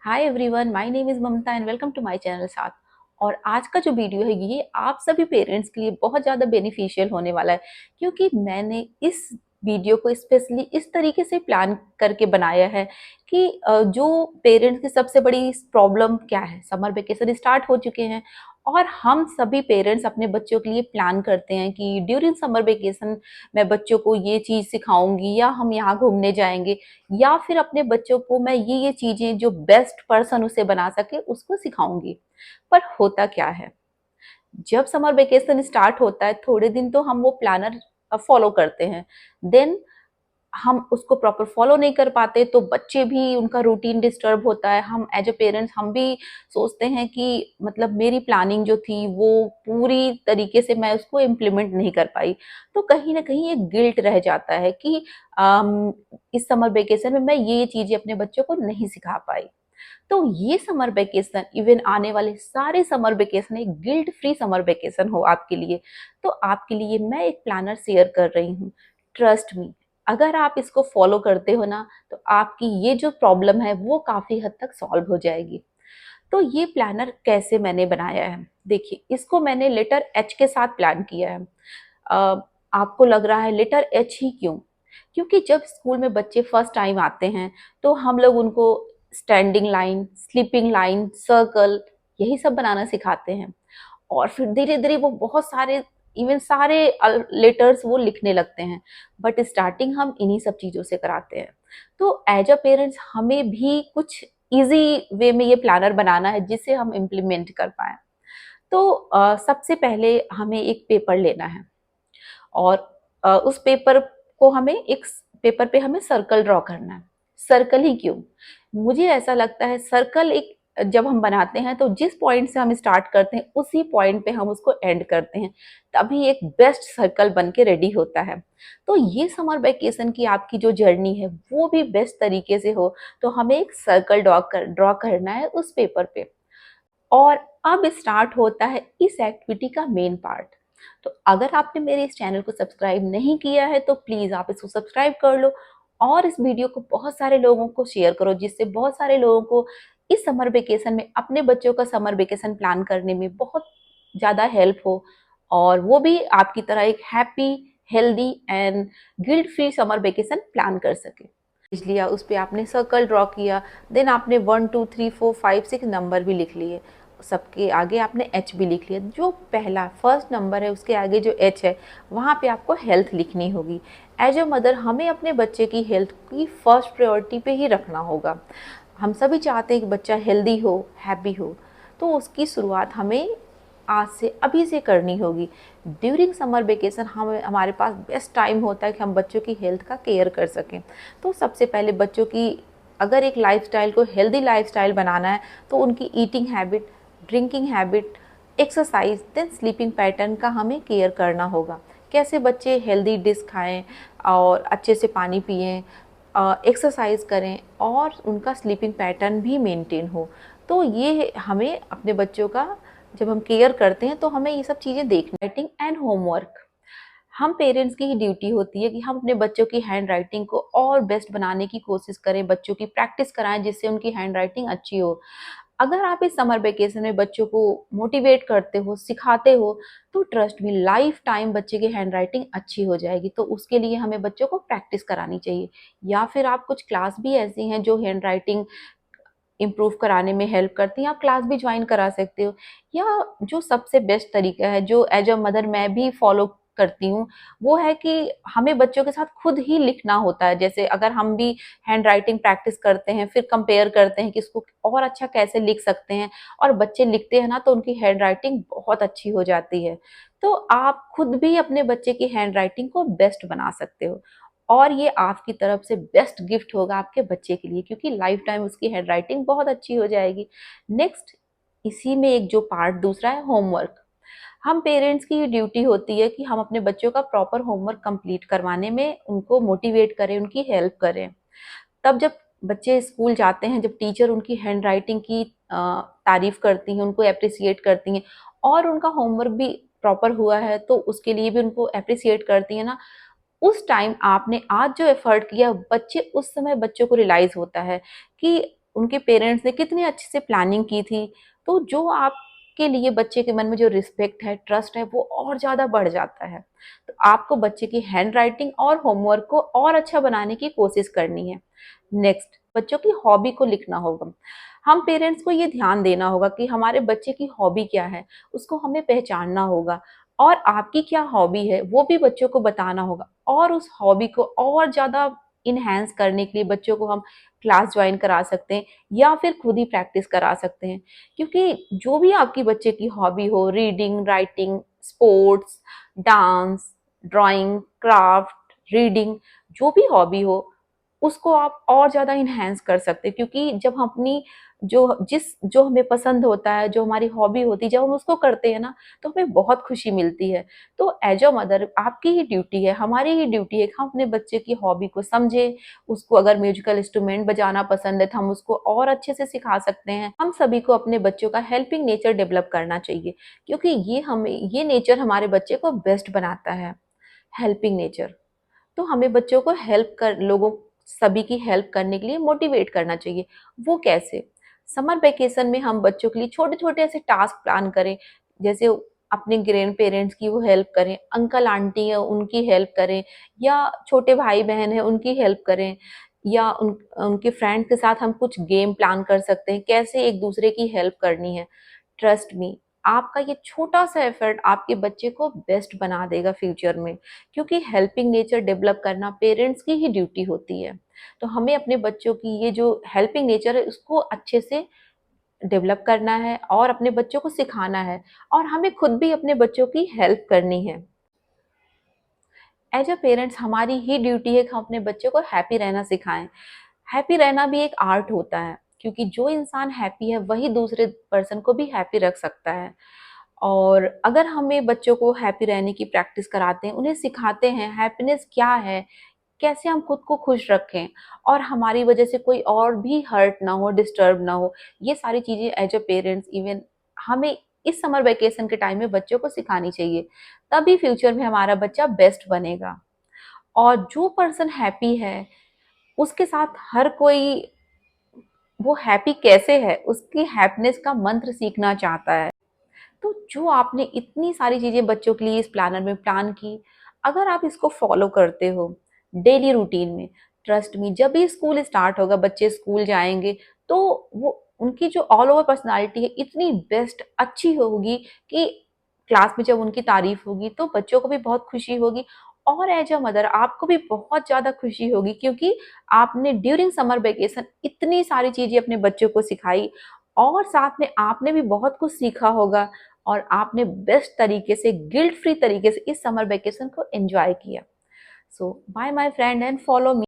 Hi everyone, my name is Mamta and welcome to my channel साथ। और आज का जो वीडियो है ये आप सभी पेरेंट्स के लिए बहुत ज़्यादा बेनिफिशियल होने वाला है, क्योंकि मैंने इस वीडियो को स्पेशली इस तरीके से प्लान करके बनाया है कि जो पेरेंट्स की सबसे बड़ी प्रॉब्लम क्या है। समर वेकेशन स्टार्ट हो चुके हैं और हम सभी पेरेंट्स अपने बच्चों के लिए प्लान करते हैं कि ड्यूरिंग समर वेकेशन मैं बच्चों को ये चीज़ सिखाऊंगी या हम यहाँ घूमने जाएंगे, या फिर अपने बच्चों को मैं ये चीजें जो बेस्ट पर्सन उसे बना सके उसको सिखाऊंगी। पर होता क्या है, जब समर वेकेशन स्टार्ट होता है थोड़े दिन तो हम वो प्लानर फॉलो करते हैं, देन हम उसको प्रॉपर फॉलो नहीं कर पाते तो बच्चे भी, उनका रूटीन डिस्टर्ब होता है। हम एज अ पेरेंट्स हम भी सोचते हैं कि मतलब मेरी प्लानिंग जो थी वो पूरी तरीके से मैं उसको इम्प्लीमेंट नहीं कर पाई, तो कहीं ना कहीं एक गिल्ट रह जाता है कि इस समर वेकेशन में मैं ये चीजें अपने बच्चों को नहीं सिखा पाई। तो ये समर वेकेशन, इवन आने वाले सारे समर वेकेशन एक गिल्ट फ्री समर वेकेशन हो आपके लिए। तो आपके लिए मैं एक प्लानर शेयर कर रही हूँ। ट्रस्ट मी, अगर आप इसको फॉलो करते हो ना तो आपकी ये जो प्रॉब्लम है वो काफी हद तक सॉल्व हो जाएगी। तो ये प्लानर कैसे मैंने बनाया है, देखिए इसको मैंने लेटर एच के साथ प्लान किया है। अ, आपको लग रहा है लेटर एच ही क्यों? क्योंकि जब स्कूल में बच्चे फर्स्ट टाइम आते हैं तो हम लोग उनको standing line, sleeping line, circle, यही सब बनाना सिखाते हैं। और फिर धीरे धीरे वो बहुत सारे, इवन सारे लेटर्स वो लिखने लगते हैं। बट स्टार्टिंग हम इन्हीं सब चीज़ों से कराते हैं। तो एज अ पेरेंट्स हमें भी कुछ इजी वे में ये प्लानर बनाना है जिससे हम इम्प्लीमेंट कर पाए। तो सबसे पहले हमें एक पेपर लेना है और उस पेपर को हमें एक पेपर पे हमें सर्कल ड्रॉ करना है। सर्कल ही क्यों? मुझे ऐसा लगता है सर्कल एक, जब हम बनाते हैं तो जिस पॉइंट से हम स्टार्ट करते हैं उसी पॉइंट पे हम उसको एंड करते हैं, तभी एक बेस्ट सर्कल बन के रेडी होता है। तो ये समर वेकेशन की आपकी जो जर्नी है वो भी बेस्ट तरीके से हो, तो हमें एक सर्कल ड्रॉ करना है उस पेपर पे। और अब स्टार्ट होता है इस एक्टिविटी का मेन पार्ट। तो अगर आपने मेरे इस चैनल को सब्सक्राइब नहीं किया है तो प्लीज़ आप इसको सब्सक्राइब कर लो और इस वीडियो को बहुत सारे लोगों को शेयर करो, जिससे बहुत सारे लोगों को इस समर वेकेशन में अपने बच्चों का समर वेकेशन प्लान करने में बहुत ज़्यादा हेल्प हो, और वो भी आपकी तरह एक happy, healthy and guilt free summer vacation plan कर सके। लिया, उस पे आपने सर्कल ड्रॉ किया, देन आपने 1 2 3 4 5 6 नंबर भी लिख लिए, सबके आगे आपने एच भी लिख लिया। जो पहला फर्स्ट नंबर है उसके आगे जो एच है वहाँ पे आपको हेल्थ लिखनी होगी। एज अ मदर हमें अपने बच्चे की हेल्थ की फर्स्ट प्रायोरिटी पे ही रखना होगा। हम सभी चाहते हैं कि बच्चा हेल्दी हो, हैप्पी हो, तो उसकी शुरुआत हमें आज से, अभी से करनी होगी। ड्यूरिंग समर वेकेशन हम, हमारे पास बेस्ट टाइम होता है कि हम बच्चों की हेल्थ का केयर कर सकें। तो सबसे पहले बच्चों की, अगर एक लाइफस्टाइल को हेल्दी लाइफस्टाइल बनाना है तो उनकी eating habit, drinking habit, exercise, then sleeping pattern का हमें केयर करना होगा। कैसे बच्चे हेल्दी डिश खाएं और अच्छे से पानी पिएं, एक्सरसाइज करें और उनका स्लीपिंग पैटर्न भी मेंटेन हो। तो ये हमें अपने बच्चों का, जब हम केयर करते हैं तो हमें ये सब चीज़ें देखना। राइटिंग एंड होमवर्क, हम पेरेंट्स की ही ड्यूटी होती है कि हम अपने बच्चों की हैंड राइटिंग को और बेस्ट बनाने की कोशिश करें, बच्चों की प्रैक्टिस कराएं जिससे उनकी हैंड राइटिंग अच्छी हो। अगर आप इस समर वेकेशन में बच्चों को मोटिवेट करते हो, सिखाते हो, तो ट्रस्ट मी लाइफ टाइम बच्चे की हैंड राइटिंग अच्छी हो जाएगी। तो उसके लिए हमें बच्चों को प्रैक्टिस करानी चाहिए, या फिर आप कुछ क्लास भी ऐसी हैं जो हैंड राइटिंग इम्प्रूव कराने में हेल्प करती हैं, आप क्लास भी ज्वाइन करा सकते हो। या जो सबसे बेस्ट तरीका है जो एज अ मदर मैं भी फॉलो करती हूँ, वो है कि हमें बच्चों के साथ खुद ही लिखना होता है। जैसे अगर हम भी हैंड राइटिंग प्रैक्टिस करते हैं, फिर कंपेयर करते हैं कि इसको और अच्छा कैसे लिख सकते हैं, और बच्चे लिखते हैं ना तो उनकी हैंड राइटिंग बहुत अच्छी हो जाती है। तो आप खुद भी अपने बच्चे की हैंड राइटिंग को बेस्ट बना सकते हो, और ये आपकी तरफ से बेस्ट गिफ्ट होगा आपके बच्चे के लिए, क्योंकि लाइफ टाइम उसकी हैंड राइटिंग बहुत अच्छी हो जाएगी। नेक्स्ट, इसी में एक जो पार्ट दूसरा है होमवर्क। हम पेरेंट्स की ड्यूटी होती है कि हम अपने बच्चों का प्रॉपर होमवर्क कंप्लीट करवाने में उनको मोटिवेट करें, उनकी हेल्प करें। तब जब बच्चे स्कूल जाते हैं, जब टीचर उनकी हैंड राइटिंग की तारीफ करती हैं, उनको अप्रिसिएट करती हैं, और उनका होमवर्क भी प्रॉपर हुआ है तो उसके लिए भी उनको अप्रिसिएट करती है ना, उस टाइम आपने आज जो एफर्ट किया, बच्चे उस समय, बच्चों को रियलाइज होता है कि उनके पेरेंट्स ने कितनी अच्छे से प्लानिंग की थी। तो जो आपके लिए बच्चे के मन में जो रिस्पेक्ट है, ट्रस्ट है, वो और ज़्यादा बढ़ जाता है। तो आपको बच्चे की हैंड राइटिंग और होमवर्क को और अच्छा बनाने की कोशिश करनी है। नेक्स्ट, बच्चों की हॉबी को लिखना होगा। हम पेरेंट्स को ये ध्यान देना होगा कि हमारे बच्चे की हॉबी क्या है, उसको हमें पहचानना होगा और आपकी क्या हॉबी है वो भी बच्चों को बताना होगा। और उस हॉबी को और ज़्यादा इन्हांस करने के लिए बच्चों को हम क्लास ज्वाइन करा सकते हैं या फिर खुद ही प्रैक्टिस करा सकते हैं। क्योंकि जो भी आपकी बच्चे की हॉबी हो, reading, writing, sports, dance, drawing, craft, reading, जो भी हॉबी हो उसको आप और ज़्यादा इन्हांस कर सकते हैं। क्योंकि जब हम अपनी जो हमें पसंद होता है, जो हमारी हॉबी होती है, जब हम उसको करते हैं ना, तो हमें बहुत खुशी मिलती है। तो एज़ अ मदर आपकी ही ड्यूटी है, हमारी ही ड्यूटी है कि हम अपने बच्चे की हॉबी को समझें, उसको अगर म्यूजिकल इंस्ट्रूमेंट बजाना पसंद है, तो हम उसको और अच्छे से सिखा सकते हैं। हम सभी को अपने बच्चों का हेल्पिंग नेचर डेवलप करना चाहिए, क्योंकि ये नेचर हमारे बच्चे को बेस्ट बनाता है, हेल्पिंग नेचर। तो हमें बच्चों को लोगों सभी की हेल्प करने के लिए मोटिवेट करना चाहिए। वो कैसे? समर वेकेशन में हम बच्चों के लिए छोटे-छोटे ऐसे टास्क प्लान करें, जैसे अपने ग्रैंड पेरेंट्स की वो हेल्प करें, अंकल आंटी है उनकी हेल्प करें या छोटे भाई-बहन हैं उनकी हेल्प करें या उनके फ्रेंड्स के साथ हम कुछ गेम प्लान कर सकते हैं, कैसे एक-दूसरे की हेल्प करनी है। ट्रस्ट मी, आपका ये छोटा-सा एफर्ट आपके बच्चे को बेस्ट बना देगा फ्यूचर में, क्योंकि हेल्पिंग नेचर डेवलप करना पेरेंट्स की ही ड्यूटी होती है। तो हमें अपने बच्चों की ये जो हेल्पिंग नेचर है उसको अच्छे से डेवलप करना है और अपने बच्चों को सिखाना है और हमें खुद भी अपने बच्चों की हेल्प करनी है। एज अ पेरेंट्स हमारी ही ड्यूटी है कि हम अपने बच्चों को हैप्पी रहना सिखाएं। हैप्पी रहना भी एक आर्ट होता है, क्योंकि जो इंसान हैप्पी है वही दूसरे पर्सन को भी हैप्पी रख सकता है। और अगर हमें बच्चों को हैप्पी रहने की प्रैक्टिस कराते हैं, उन्हें सिखाते हैं हैप्पीनेस क्या है, कैसे हम खुद को खुश रखें और हमारी वजह से कोई और भी हर्ट ना हो, डिस्टर्ब ना हो, ये सारी चीज़ें एज अ पेरेंट्स इवन हमें इस समर वेकेशन के टाइम में बच्चों को सिखानी चाहिए। तभी फ्यूचर में हमारा बच्चा बेस्ट बनेगा। और जो पर्सन हैप्पी है, उसके साथ हर कोई वो हैप्पी कैसे है, उसकी हैप्पीनेस का मंत्र सीखना चाहता है। तो जो आपने इतनी सारी चीज़ें बच्चों के लिए इस प्लानर में प्लान की, अगर आप इसको फॉलो करते हो डेली रूटीन में, ट्रस्ट मी जब भी स्कूल स्टार्ट होगा, बच्चे स्कूल जाएँगे, तो वो उनकी जो ऑल ओवर पर्सनैलिटी है इतनी बेस्ट अच्छी होगी कि क्लास में जब उनकी तारीफ़ होगी तो बच्चों को भी बहुत खुशी होगी और एज़ अ मदर आपको भी बहुत ज़्यादा खुशी होगी, क्योंकि आपने ड्यूरिंग समर वेकेशन इतनी सारी चीज़ें अपने बच्चों को सिखाई और साथ में आपने भी बहुत कुछ सीखा होगा और आपने बेस्ट तरीके से, गिल्ट फ्री तरीके से इस समर वेकेशन को एन्जॉय किया। So bye my friend and follow me.